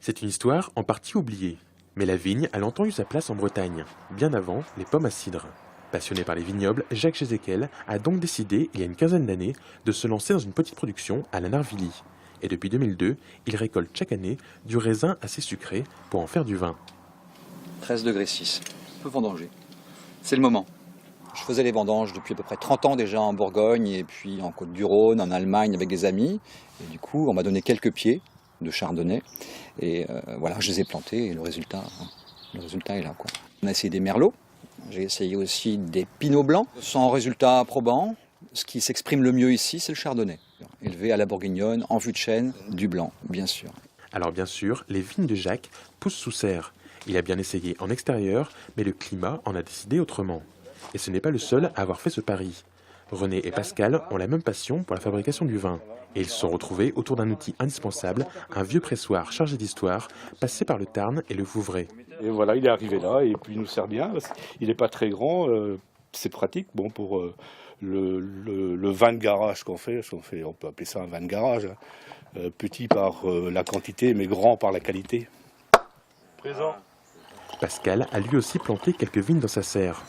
C'est une histoire en partie oubliée, mais la vigne a longtemps eu sa place en Bretagne, bien avant les pommes à cidre. Passionné par les vignobles, Jacques Gézéquel a donc décidé, il y a une quinzaine d'années, de se lancer dans une petite production à la Narvilly. Et depuis 2002, il récolte chaque année du raisin assez sucré pour en faire du vin. 13 degrés 6, on peut vendanger. C'est le moment. Je faisais les vendanges depuis à peu près 30 ans déjà en Bourgogne et puis en Côte-du-Rhône, en Allemagne avec des amis. Et du coup, on m'a donné quelques pieds de chardonnay. Et voilà, je les ai plantés et le résultat est là, quoi. On a essayé des merlots, j'ai essayé aussi des pinots blancs. Sans résultat probant, ce qui s'exprime le mieux ici, c'est le chardonnay. Élevé à la bourguignonne, en vue de chêne, du blanc, bien sûr. Alors bien sûr, les vignes de Jacques poussent sous serre. Il a bien essayé en extérieur, mais le climat en a décidé autrement. Et ce n'est pas le seul à avoir fait ce pari. René et Pascal ont la même passion pour la fabrication du vin. Et ils se sont retrouvés autour d'un outil indispensable, un vieux pressoir chargé d'histoire, passé par le Tarn et le Vouvray. Et voilà, il est arrivé là et puis il nous sert bien. Il n'est pas très grand, c'est pratique bon, pour le vin de garage qu'on fait, on peut appeler ça un vin de garage. Petit par la quantité, mais grand par la qualité. Présent. Pascal a lui aussi planté quelques vignes dans sa serre.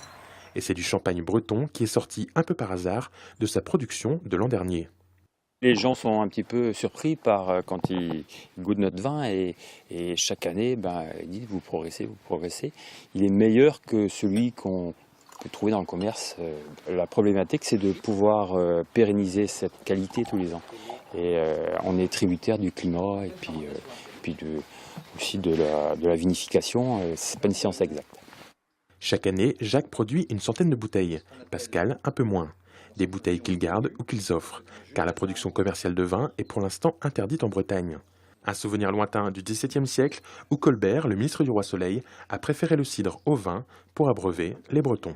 Et c'est du champagne breton qui est sorti un peu par hasard de sa production de l'an dernier. Les gens sont un petit peu surpris quand ils goûtent notre vin et chaque année, ils disent vous progressez. Il est meilleur que celui qu'on peut trouver dans le commerce. La problématique, c'est de pouvoir pérenniser cette qualité tous les ans. Et on est tributaire du climat et puis aussi de la vinification. C'est pas une science exacte. Chaque année, Jacques produit une centaine de bouteilles, Pascal un peu moins. Des bouteilles qu'ils gardent ou qu'ils offrent, car la production commerciale de vin est pour l'instant interdite en Bretagne. Un souvenir lointain du XVIIe siècle où Colbert, le ministre du roi Soleil, a préféré le cidre au vin pour abreuver les Bretons.